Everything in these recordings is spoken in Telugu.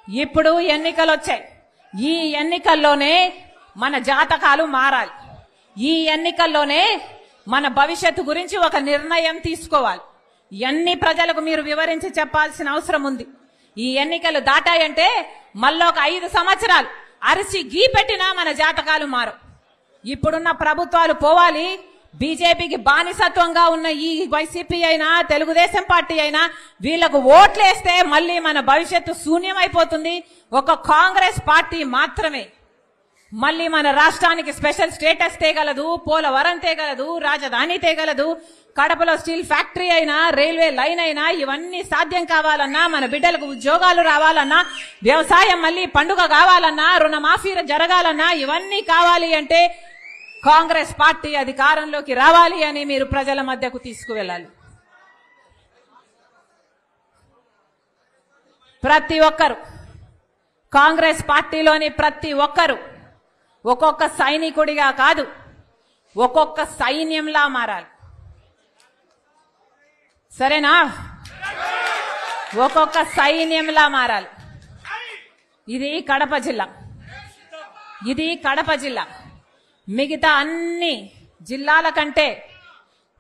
ఇప్పుడు ఎన్నికలు వచ్చాయి. ఈ ఎన్నికల్లోనే మన జాతకాలు మారాలి. ఈ ఎన్నికల్లోనే మన భవిష్యత్తు గురించి ఒక నిర్ణయం తీసుకోవాలి. ఎన్ని ప్రజలకు మీరు వివరించి చెప్పాల్సిన అవసరం ఉంది. ఈ ఎన్నికలు దాటాయంటే మళ్ళీ ఒక 5 సంవత్సరాలు అరిసి గీ పెట్టినా మన జాతకాలు మారవు. ఇప్పుడున్న ప్రభుత్వాలు పోవాలి. బీజేపీకి బానిసత్వంగా ఉన్న ఈ వైసీపీ అయినా తెలుగుదేశం పార్టీ అయినా వీళ్లకు ఓట్లేస్తే మళ్ళీ మన భవిష్యత్తు శూన్యమైపోతుంది. ఒక కాంగ్రెస్ పార్టీ మాత్రమే మళ్ళీ మన రాష్ట్రానికి స్పెషల్ స్టేటస్ తేగలదు, పోలవరం తేగలదు, రాజధాని తేగలదు. కడపలో స్టీల్ ఫ్యాక్టరీ అయినా, రైల్వే లైన్ అయినా ఇవన్నీ సాధ్యం కావాలన్నా, మన బిడ్డలకు ఉద్యోగాలు రావాలన్నా, వ్యవసాయం మళ్ళీ పండుగ కావాలన్నా, రుణమాఫీ జరగాలన్నా ఇవన్నీ కావాలి అంటే కాంగ్రెస్ పార్టీ అధికారంలోకి రావాలి అని మీరు ప్రజల మధ్యకు తీసుకువెళ్ళాలి. ప్రతి ఒక్కరు కాంగ్రెస్ పార్టీలోని ప్రతి ఒక్కరు ఒక్కొక్క సైనికుడిగా కాదు, ఒక్కొక్క సైన్యంలా మారాలి. సరేనా? ఒక్కొక్క సైన్యంలా మారాలి. ఇది కడప జిల్లా. ఇది కడప జిల్లా. మిగతా అన్ని జిల్లాల కంటే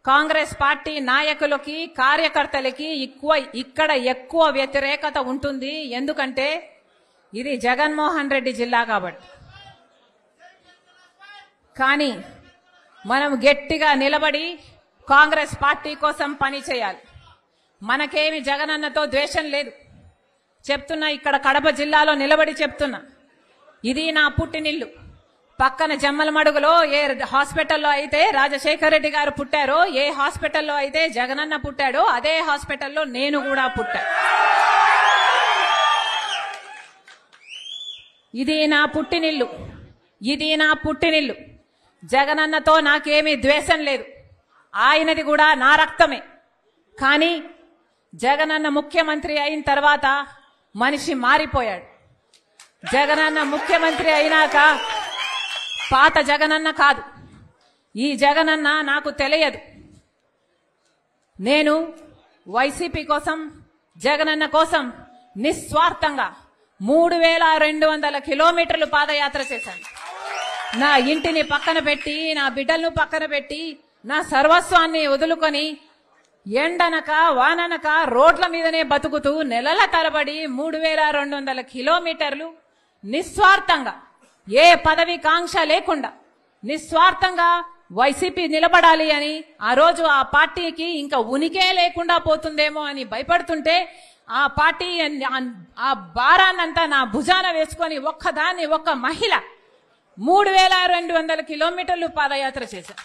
కాంగ్రెస్ పార్టీ నాయకులకి, కార్యకర్తలకి ఇక్కడ ఎక్కువ వ్యతిరేకత ఉంటుంది. ఎందుకంటే ఇది జగన్మోహన్ రెడ్డి జిల్లా కాబట్టి. కానీ మనం గట్టిగా నిలబడి కాంగ్రెస్ పార్టీ కోసం పని చేయాలి. మనకేమి జగనన్నతో ద్వేషం లేదు. చెప్తున్నా, ఇక్కడ కడప జిల్లాలో నిలబడి చెప్తున్నా, ఇది నా పుట్టినిల్లు. పక్కన జమ్మలమడుగులో ఏ హాస్పిటల్లో అయితే రాజశేఖర రెడ్డి గారు పుట్టారో, ఏ హాస్పిటల్లో అయితే జగనన్న పుట్టాడో అదే హాస్పిటల్లో నేను కూడా పుట్టా. ఇది నా పుట్టినిల్లు. ఇది నా పుట్టినిల్లు. జగనన్నతో నాకేమీ ద్వేషం లేదు. ఆయనది కూడా నా రక్తమే. కానీ జగనన్న ముఖ్యమంత్రి అయిన తర్వాత మనిషి మారిపోయాడు. జగనన్న ముఖ్యమంత్రి అయినాక పాత జగనన్న కాదు. ఈ జగనన్న నాకు తెలియదు. నేను వైసీపీ కోసం, జగనన్న కోసం నిస్వార్థంగా 3200 కిలోమీటర్లు పాదయాత్ర చేశాను. నా ఇంటిని పక్కన పెట్టి, నా బిడ్డలను పక్కన పెట్టి, నా సర్వస్వాన్ని వదులుకొని ఎండనక వాననక రోడ్ల మీదనే బతుకుతూ నెలల తరబడి 3200 కిలోమీటర్లు నిస్వార్థంగా, ఏ పదవి కాంక్ష లేకుండా నిస్వార్థంగా వైసీపీ నిలబడాలి అని, ఆ రోజు ఆ పార్టీకి ఇంకా ఉనికే లేకుండా పోతుందేమో అని భయపడుతుంటే ఆ పార్టీ ఆ భారాన్నంతా నా భుజాన వేసుకొని ఒక్కదాన్ని, ఒక్క మహిళ 3200 కిలోమీటర్లు పాదయాత్ర చేశారు.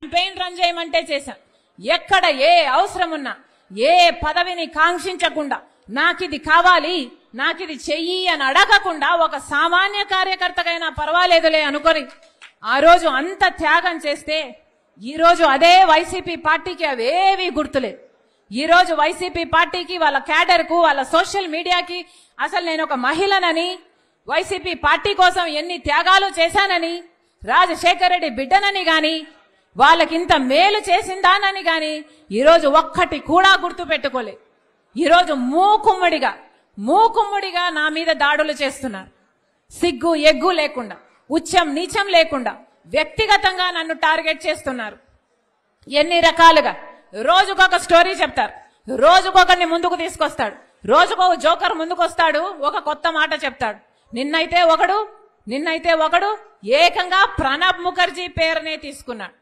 క్యాంపెయిన్ రన్ చేయమంటే చేశాం. ఎక్కడ ఏ అవసరం ఉన్నా, ఏ పదవిని కాంక్షించకుండా, నాకిది కావాలి, నాకిది చెయ్యి అని అడగకుండా ఒక సామాన్య కార్యకర్తకైనా పర్వాలేదులే అనుకొని ఆ రోజు అంత త్యాగం చేస్తే ఈ రోజు అదే వైసీపీ పార్టీకి అవేవి గుర్తులేదు. ఈ రోజు వైసీపీ పార్టీకి, వాళ్ళ క్యాడర్కు, వాళ్ళ సోషల్ మీడియాకి అసలు నేను ఒక మహిళనని, వైసీపీ పార్టీ కోసం ఎన్ని త్యాగాలు చేశానని, రాజశేఖర రెడ్డి బిడ్డనని గాని, వాళ్ళకింత మేలు చేసిందానని గాని ఈరోజు ఒక్కటి కూడా గుర్తు పెట్టుకోలే. ఈరోజు మూకుమ్మడిగా నా మీద దాడులు చేస్తున్నారు. సిగ్గు ఎగ్గు లేకుండా, ఉచ్చం నీచం లేకుండా వ్యక్తిగతంగా నన్ను టార్గెట్ చేస్తున్నారు. ఎన్ని రకాలుగా రోజుకొక స్టోరీ చెప్తారు, రోజుకొకరిని ముందుకు తీసుకొస్తాడు, రోజుకొక జోకర్ ముందుకు వస్తాడు, ఒక కొత్త మాట చెప్తాడు. నిన్నైతే ఒకడు ఏకంగా ప్రణబ్ ముఖర్జీ పేరునే తీసుకున్నాడు.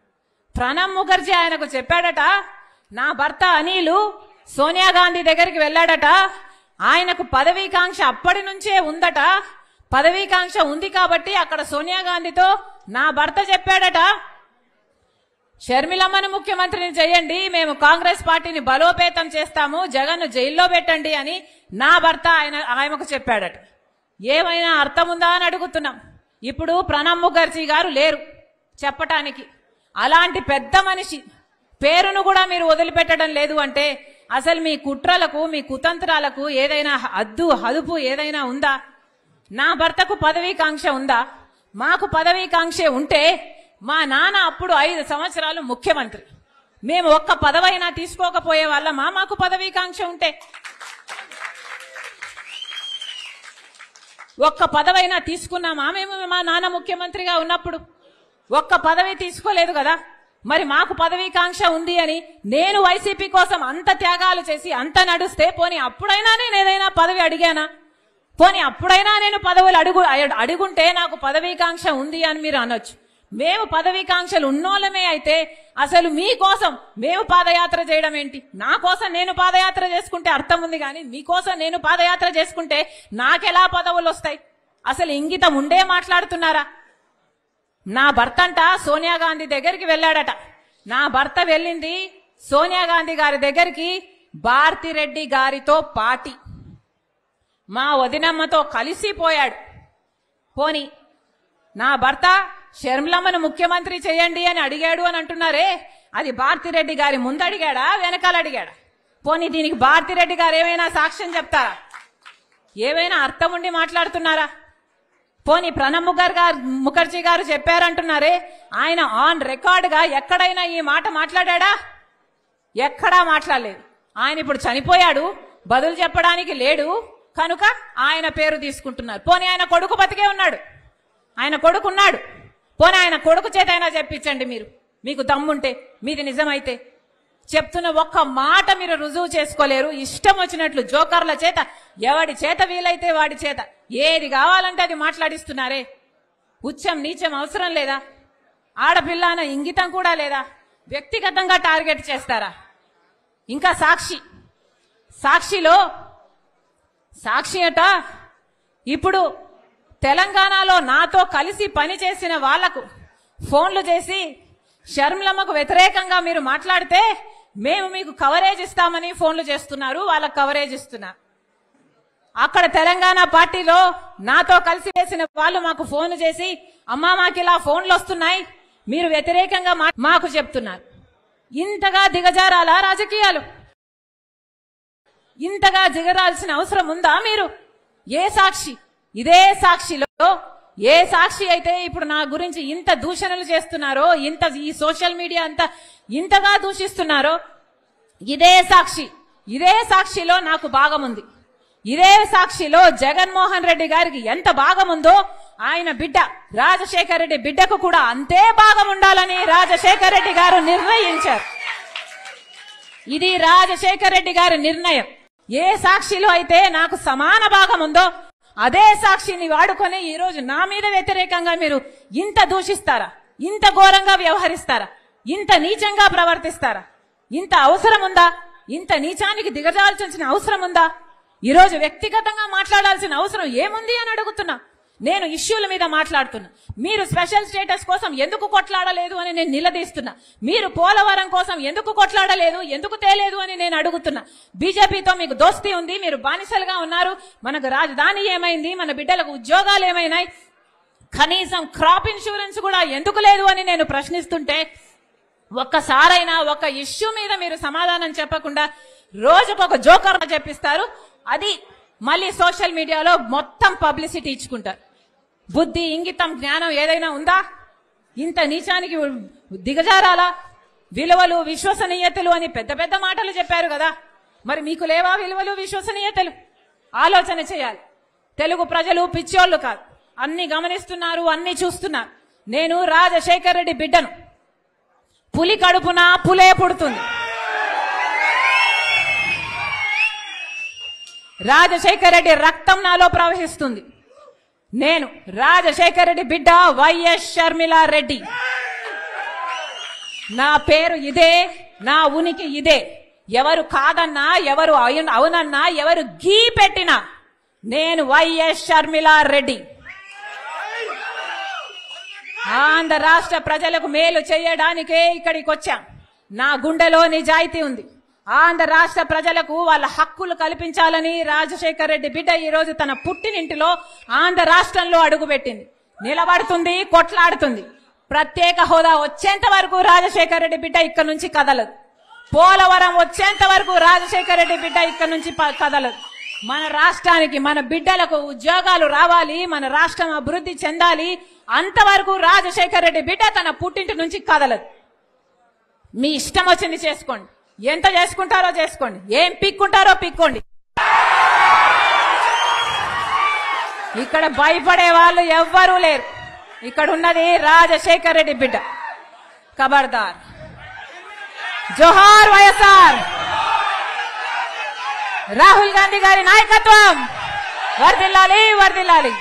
ప్రణబ్ ముఖర్జీ ఆయనకు చెప్పాడట, నా భర్త అనిలు సోనియా గాంధీ దగ్గరికి వెళ్ళాడట, ఆయనకు పదవీకాంక్ష అప్పటి నుంచే ఉందట, పదవీకాంక్ష ఉంది కాబట్టి అక్కడ సోనియా గాంధీతో నా భర్త చెప్పాడట, షర్మిలమ్మను ముఖ్యమంత్రిని చేయండి, మేము కాంగ్రెస్ పార్టీని బలోపేతం చేస్తాము, జగన్ జైల్లో పెట్టండి అని నా భర్త ఆయనకు చెప్పాడట. ఏమైనా అర్థం ఉందా అని అడుగుతున్నాం. ఇప్పుడు ప్రణబ్ ముఖర్జీ గారు లేరు చెప్పటానికి. అలాంటి పెద్ద మనిషి పేరును కూడా మీరు వదిలిపెట్టడం లేదు అంటే అసలు మీ కుట్రలకు, మీ కుతంత్రాలకు ఏదైనా హదుపు ఏదైనా ఉందా? నా భర్తకు పదవీకాంక్ష ఉందా? మాకు పదవీకాంక్ష ఉంటే మా నాన్న అప్పుడు 5 సంవత్సరాలు ముఖ్యమంత్రి, మేము ఒక్క పదవైనా తీసుకోకపోయే వాళ్ళమా? మాకు పదవీకాంక్ష ఉంటే ఒక్క పదవైనా తీసుకున్నామా? మేము మా నాన్న ముఖ్యమంత్రిగా ఉన్నప్పుడు ఒక్క పదవి తీసుకోలేదు కదా. మరి మాకు పదవీకాంక్ష ఉంది అని నేను వైసీపీ కోసం అంత త్యాగాలు చేసి అంత నడుస్తే పోనీ అప్పుడైనా నేను ఏదైనా పదవి అడిగానా? పోనీ అప్పుడైనా నేను పదవులు అడుగుంటే నాకు పదవీకాంక్ష ఉంది అని మీరు అనొచ్చు. మేము పదవీకాంక్షలు ఉన్నోళ్ళమే అయితే అసలు మీకోసం మేము పాదయాత్ర చేయడం ఏంటి? నా కోసం నేను పాదయాత్ర చేసుకుంటే అర్థం ఉంది, కానీ మీకోసం నేను పాదయాత్ర చేసుకుంటే నాకెలా పదవులు వస్తాయి? అసలు ఇంగితం ఉండే మాట్లాడుతున్నారా? నా భర్త అంట సోనియా గాంధీ దగ్గరికి వెళ్ళాడట. నా భర్త వెళ్ళింది సోనియా గాంధీ గారి దగ్గరికి భారతిరెడ్డి గారితో పాటి మా వదినమ్మతో కలిసిపోయాడు. పోని నా భర్త షర్మిలమ్మను ముఖ్యమంత్రి చేయండి అని అడిగాడు అని అంటున్నారే, అది భారతిరెడ్డి గారి ముందు అడిగాడా వెనకాల అడిగాడా? పోనీ దీనికి భారతిరెడ్డి గారు ఏమైనా సాక్ష్యం చెప్తారా? ఏమైనా అర్థం ఉండి మాట్లాడుతున్నారా? పోనీ ప్రణబ్ ముఖర్జీ గారు చెప్పారంటున్నారే, ఆయన ఆన్ రికార్డ్ గా ఎక్కడైనా ఈ మాట మాట్లాడా? ఎక్కడా మాట్లాడలేదు. ఆయన ఇప్పుడు చనిపోయాడు, బదులు చెప్పడానికి లేడు కనుక ఆయన పేరు తీసుకుంటున్నారు. పోనీ ఆయన కొడుకు బతికే ఉన్నాడు, ఆయన కొడుకున్నాడు. పోనీ ఆయన కొడుకు చేత అయినా చెప్పించండి మీరు, మీకు దమ్ముంటే, మీది నిజమైతే. చెప్తున్న ఒక్క మాట మీరు రుజువు చేసుకోలేరు. ఇష్టం వచ్చినట్లు జోకర్ల చేత, ఎవడి చేత వీలైతే వాడి చేత ఏది కావాలంటే అది మాట్లాడిస్తున్నారే. ఉచ్చం నీచం అవసరం లేదా? ఆడపిల్ల అన్న ఇంగితం కూడా లేదా? వ్యక్తిగతంగా టార్గెట్ చేస్తారా? ఇంకా సాక్షి అట ఇప్పుడు తెలంగాణలో నాతో కలిసి పనిచేసిన వాళ్లకు ఫోన్లు చేసి షర్మిలమ్మకు వ్యతిరేకంగా మీరు మాట్లాడితే మేము మీకు కవరేజ్ ఇస్తామని ఫోన్లు చేస్తున్నారు, వాళ్ళకు కవరేజ్ ఇస్తున్నారు. అక్కడ తెలంగాణ పార్టీలో నాతో కలిసి చేసిన వాళ్ళు మాకు ఫోన్ చేసి, అమ్మా మాకు ఇలా ఫోన్లు వస్తున్నాయి, మీరు వ్యతిరేకంగా మాకు చెప్తున్నారు. ఇంతగా దిగజారాలా రాజకీయాలు? ఇంతగా దిగరాల్సిన అవసరం ఉందా మీరు? ఏ సాక్షి? ఇదే సాక్షిలో ఏ సాక్షి అయితే ఇప్పుడు నా గురించి ఇంత దూషణలు చేస్తున్నారో, ఇంత ఈ సోషల్ మీడియా అంతా ఇంతగా దూషిస్తున్నారో, ఇదే సాక్షిలో నాకు భాగం ఉంది. ఇదే సాక్షిలో జగన్మోహన్ రెడ్డి గారికి ఎంత భాగం ఉందో ఆయన బిడ్డ రాజశేఖర్ రెడ్డి బిడ్డకు కూడా అంతే భాగం ఉండాలని రాజశేఖర్ రెడ్డి గారు నిర్ణయించారు. ఇది రాజశేఖర్ రెడ్డి గారి నిర్ణయం. ఏ సాక్షిలో అయితే నాకు సమాన భాగం ఉందో అదే సాక్షిని వాడుకొని ఈ రోజు నా మీద వ్యతిరేకంగా మీరు ఇంత దూషిస్తారా? ఇంత ఘోరంగా వ్యవహరిస్తారా? ఇంత నీచంగా ప్రవర్తిస్తారా? ఇంత అవసరం ఉందా? ఇంత నీచానికి దిగజాల్చాల్సిన అవసరం ఉందా? ఈ రోజు వ్యక్తిగతంగా మాట్లాడాల్సిన అవసరం ఏముంది అని అడుగుతున్నా. నేను ఇష్యూల మీద మాట్లాడుతున్నా. మీరు స్పెషల్ స్టేటస్ కోసం ఎందుకు కొట్లాడలేదు అని నేను నిలదీస్తున్నా. మీరు పోలవరం కోసం ఎందుకు కొట్లాడలేదు, ఎందుకు తేలేదు అని నేను అడుగుతున్నా. బీజేపీతో మీకు దోస్తీ ఉంది, మీరు బానిసలుగా ఉన్నారు. మనకు రాజధాని ఏమైంది, మన బిడ్డలకు ఉద్యోగాలు ఏమైనాయి, కనీసం క్రాప్ ఇన్సూరెన్స్ కూడా ఎందుకు లేదు అని నేను ప్రశ్నిస్తుంటే ఒక్కసారైనా ఒక ఇష్యూ మీద మీరు సమాధానం చెప్పకుండా రోజుకొక జోకర్ చెప్పిస్తారు. అది మళ్ళీ సోషల్ మీడియాలో మొత్తం పబ్లిసిటీ ఇచ్చుకుంటారు. బుద్ధి, ఇంగితం, జ్ఞానం ఏదైనా ఉందా? ఇంత నీచానికి దిగజారాలా? విలువలు, విశ్వసనీయతలు అని పెద్ద పెద్ద మాటలు చెప్పారు కదా, మరి మీకు లేవా విలువలు, విశ్వసనీయతలు? ఆలోచన చేయాలి. తెలుగు ప్రజలు పిచ్చోళ్ళు కాదు, అన్ని గమనిస్తున్నారు, అన్ని చూస్తున్నారు. నేను రాజశేఖర్ రెడ్డి బిడ్డను. పులి కడుపున పులే పుడుతుంది. రాజశేఖర్ రెడ్డి రక్తం నాలో ప్రవహిస్తుంది. నేను రాజశేఖర్ రెడ్డి బిడ్డ వైఎస్ షర్మిలా రెడ్డి. నా పేరు ఇదే, నా ఉనికి ఇదే. ఎవరు కాదన్నా, ఎవరు అవునన్నా, ఎవరు గీ పెట్టినా నేను వైఎస్ షర్మిలా రెడ్డి. ఆంధ్ర రాష్ట్ర ప్రజలకు మేలు చేయడానికే ఇక్కడికి వచ్చాం. నా గుండెలో నిజాయితీ ఉంది. ఆంధ్ర రాష్ట్ర ప్రజలకు వాళ్ళ హక్కులు కల్పించాలని రాజశేఖర్ రెడ్డి బిడ్డ ఈ రోజు తన పుట్టినింటిలో ఆంధ్ర రాష్ట్రంలో అడుగుపెట్టింది. నిలబడుతుంది, కొట్లాడుతుంది. ప్రత్యేక హోదా వచ్చేంత వరకు రాజశేఖర్ రెడ్డి బిడ్డ ఇక్కడ నుంచి కదలదు. పోలవరం వచ్చేంత వరకు రాజశేఖర్ రెడ్డి బిడ్డ ఇక్కడ నుంచి కదలదు. మన రాష్ట్రానికి, మన బిడ్డలకు ఉద్యోగాలు రావాలి, మన రాష్ట్రం అభివృద్ధి చెందాలి. అంతవరకు రాజశేఖర్ రెడ్డి బిడ్డ తన పుట్టింటి నుంచి కదలదు. మీ ఇష్టం వచ్చింది చేసుకోండి, ఎంత చేసుకుంటారో చేసుకోండి, ఏం పిక్కుంటారో పిక్కోండి. ఇక్కడ భయపడే వాళ్ళు ఎవ్వరూ లేరు. ఇక్కడ ఉన్నది రాజశేఖర్ రెడ్డి బిడ్డ. ఖబర్దార్. జోహార్ వైఎస్ఆర్. రాహుల్ గాంధీ గారి నాయకత్వం వర్ధిల్లాలి, వర్ధిల్లాలి.